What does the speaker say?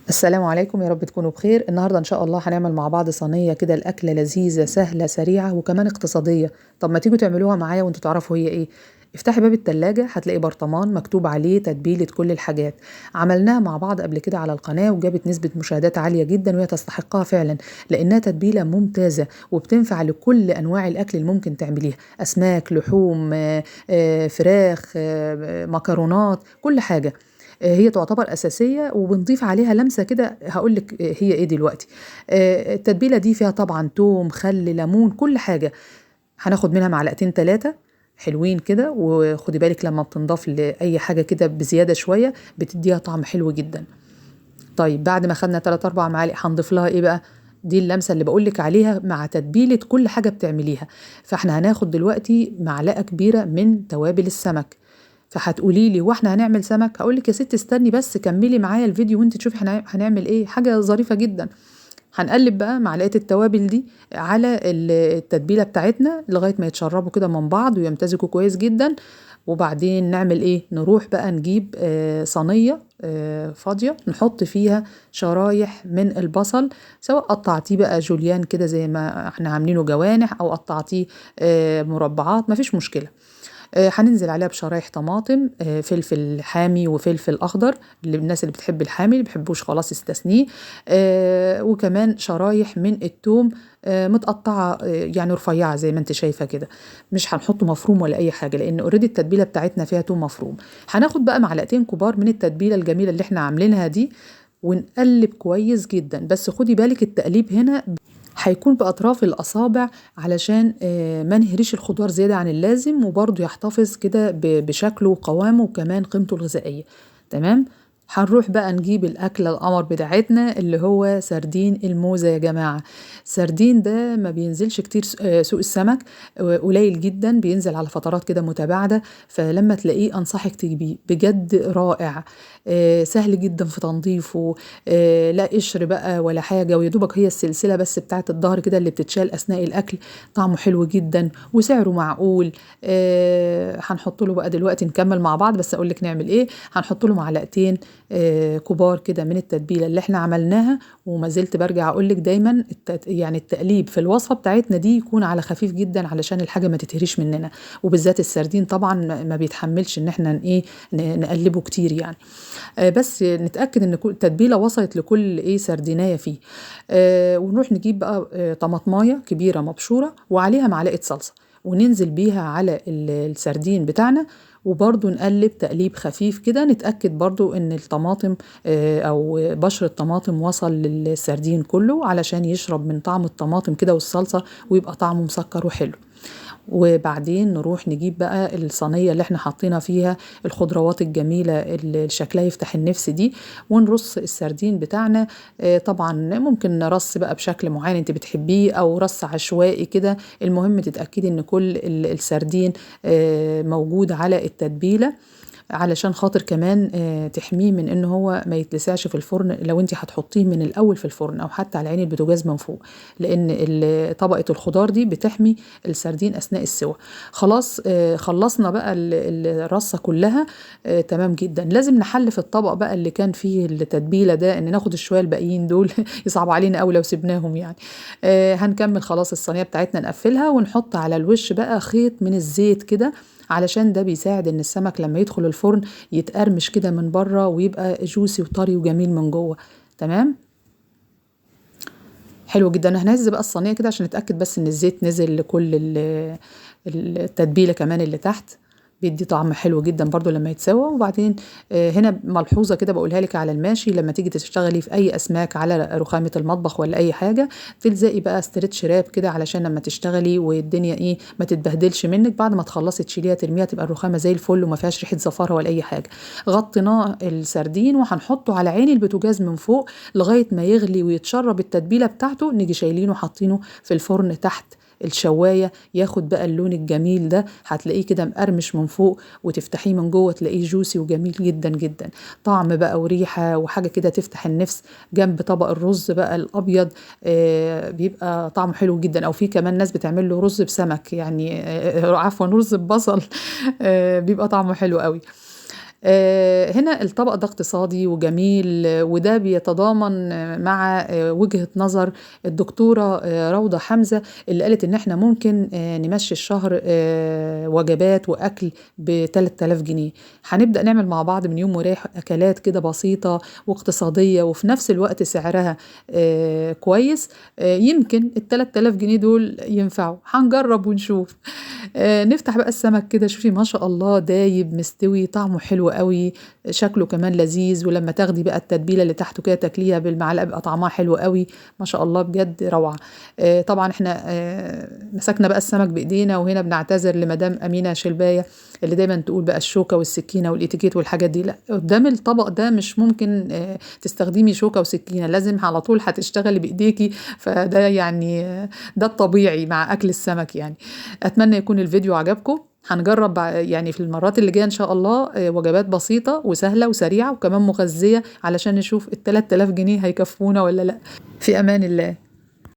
السلام عليكم، يا رب تكونوا بخير. النهارده ان شاء الله هنعمل مع بعض صينيه كده الاكله لذيذه سهله سريعه وكمان اقتصاديه. طب ما تيجوا تعملوها معايا وانتوا تعرفوا هي ايه؟ افتحي باب التلاجة هتلاقي برطمان مكتوب عليه تتبيلة كل الحاجات. عملناها مع بعض قبل كده على القناة وجابت نسبة مشاهدات عالية جدا، وهي تستحقها فعلا لأنها تتبيلة ممتازة وبتنفع لكل أنواع الأكل اللي ممكن تعمليها: أسماك، لحوم، فراخ، مكرونات، كل حاجة. هي تعتبر أساسية وبنضيف عليها لمسة كده. هقولك هي ايه دلوقتي. التتبيلة دي فيها طبعا توم، خل، ليمون، كل حاجة. هناخد منها معلقتين 3 حلوين كده، وخدي بالك لما بتنضاف لأي حاجة كده بزيادة شوية بتديها طعم حلو جدا. طيب بعد ما خدنا 3 4 معالق هنضيف لها ايه بقى؟ دي اللمسة اللي بقولك عليها مع تتبيلة كل حاجة بتعمليها. فاحنا هناخد دلوقتي معلقة كبيرة من توابل السمك. فهتقولي لي واحنا هنعمل سمك؟ هقول لك يا ست استني بس كملي معايا الفيديو وانت تشوفي هنعمل ايه. حاجه ظريفه جدا. هنقلب بقى معلقه التوابل دي على التتبيله بتاعتنا لغايه ما يتشربوا كده من بعض ويمتزجوا كويس جدا. وبعدين نعمل ايه؟ نروح بقى نجيب صينيه فاضيه نحط فيها شرايح من البصل، سواء قطعتيه بقى جوليان كده زي ما احنا عاملينه جوانح، او قطعتيه مربعات، مفيش مشكله. هننزل عليها بشرايح طماطم، فلفل حامي وفلفل اخضر للناس اللي بتحب الحامي، اللي بيحبوش خلاص استثنيه. وكمان شرايح من التوم متقطعه، يعني رفيعه زي ما انت شايفه كده. مش هنحطه مفروم ولا اي حاجه لان اوريدي التتبيله بتاعتنا فيها توم مفروم. هناخد بقى معلقتين كبار من التتبيله الجميله اللي احنا عاملينها دي ونقلب كويس جدا. بس خدي بالك التقليب هنا هيكون بأطراف الأصابع علشان ما نهريش الخضار زيادة عن اللازم، وبرضه يحتفظ كده بشكله وقوامه وكمان قيمته الغذائية. تمام. هنروح بقى نجيب الأكلة القمر بتاعتنا اللي هو سردين الموزة يا جماعة. سردين ده ما بينزلش كتير سوق السمك، قليل جدا، بينزل على فترات كده متباعدة. فلما تلاقيه أنصحك تجيبيه، بجد رائع. سهل جدا في تنظيفه. لا قشر بقى ولا حاجة، ويدوبك هي السلسلة بس بتاعت الظهر كده اللي بتتشال أثناء الأكل. طعمه حلو جدا وسعره معقول. هنحط له بقى دلوقتي نكمل مع بعض، بس أقولك نعمل إيه. هنحط له معلقتين كبار كده من التتبيلة اللي احنا عملناها. وما زلت برجع أقولك دايما يعني التقليب في الوصفة بتاعتنا دي يكون على خفيف جدا علشان الحاجة ما تتهريش مننا. وبالذات السردين طبعا ما بيتحملش ان احنا ايه نقلبه كتير يعني. بس نتأكد ان كل التتبيلة وصلت لكل ايه سرديناية فيه. ونروح نجيب بقى طماطماية كبيرة مبشورة وعليها معلقة صلصة، وننزل بيها على السردين بتاعنا. وبرضو نقلب تقليب خفيف كده، نتأكد برضو ان الطماطم او بشر الطماطم وصل للسردين كله علشان يشرب من طعم الطماطم كده والصلصة ويبقى طعمه مسكر وحلو. وبعدين نروح نجيب بقى الصينية اللي احنا حاطينها فيها الخضروات الجميلة اللي شكلها يفتح النفس دي، ونرص السردين بتاعنا. طبعا ممكن نرص بقى بشكل معين انت بتحبيه او رص عشوائي كده. المهم تتأكدي ان كل السردين موجود على التتبيلة، علشان خاطر كمان تحميه من ان هو ما يتلسعش في الفرن لو انت هتحطيه من الاول في الفرن او حتى على عين البوتاجاز من فوق، لان طبقة الخضار دي بتحمي السردين اثناء السوى. خلاص خلصنا بقى الرصة كلها. تمام جدا. لازم نحلف الطبق بقى اللي كان فيه التتبيلة ده، ان ناخد الشوية الباقيين دول يصعب علينا قوي لو سبناهم يعني. هنكمل خلاص الصينية بتاعتنا نقفلها ونحط على الوش بقى خيط من الزيت كده، علشان ده بيساعد ان السمك لما يدخل الفرن يتقرمش كده من بره ويبقى جوسي وطري وجميل من جوه. تمام. حلو جدا. هنهز بقى الصينيه كده عشان نتاكد بس ان الزيت نزل لكل التتبيله كمان اللي تحت. بيدي طعم حلو جدا برضو لما يتسوى. وبعدين هنا ملحوظه كده بقولها لك على الماشي: لما تيجي تشتغلي في اي اسماك على رخامه المطبخ ولا اي حاجه، تلزقي بقى استرتش راب كده علشان لما تشتغلي والدنيا ايه ما تتبهدلش منك. بعد ما تخلصي تشيليها ترميها تبقى الرخامه زي الفل وما فيهاش ريحه زفاره ولا اي حاجه. غطيناه السردين وهنحطه على عين البوتاجاز من فوق لغايه ما يغلي ويتشرب التتبيله بتاعته. نيجي شايلينه حاطينه في الفرن تحت الشوايه ياخد بقى اللون الجميل ده. هتلاقيه كده مقرمش من فوق وتفتحيه من جوه تلاقيه جوسي وجميل جدا جدا. طعم بقى وريحه وحاجه كده تفتح النفس جنب طبق الرز بقى الابيض. بيبقى طعمه حلو جدا. او في كمان ناس بتعمل له رز بسمك يعني عفوا رز ببصل. بيبقى طعمه حلو قوي. هنا الطبق ده اقتصادي وجميل، وده بيتضامن مع وجهة نظر الدكتورة روضة حمزة اللي قالت إن إحنا ممكن نمشي الشهر وجبات وأكل ب3000 جنيه. هنبدأ نعمل مع بعض من يوم ورايح أكلات كده بسيطة واقتصادية وفي نفس الوقت سعرها كويس. يمكن ال3000 جنيه دول ينفعوا، هنجرب ونشوف. نفتح بقى السمك كده، شوفي ما شاء الله دايب مستوي، طعمه حلو قوي، شكله كمان لذيذ، ولما تاخدي بقى التتبيله اللي تحته كده تاكليها بالمعلقه بقى طعمها حلو قوي، ما شاء الله بجد روعه. طبعا احنا مسكنا بقى السمك بايدينا، وهنا بنعتذر لمدام امينه شلبايه اللي دايما تقول بقى الشوكه والسكينه والاتيكيت والحاجات دي، لا قدام الطبق ده مش ممكن تستخدمي شوكه وسكينه، لازم على طول هتشتغلي بايديكي، فده يعني ده الطبيعي مع اكل السمك يعني. اتمنى يكون الفيديو عجبكم. هنجرب يعني في المرات اللي جايه ان شاء الله وجبات بسيطه وسهله وسريعه وكمان مغذيه علشان نشوف ال3000 جنيه هيكفونا ولا لا. في امان الله.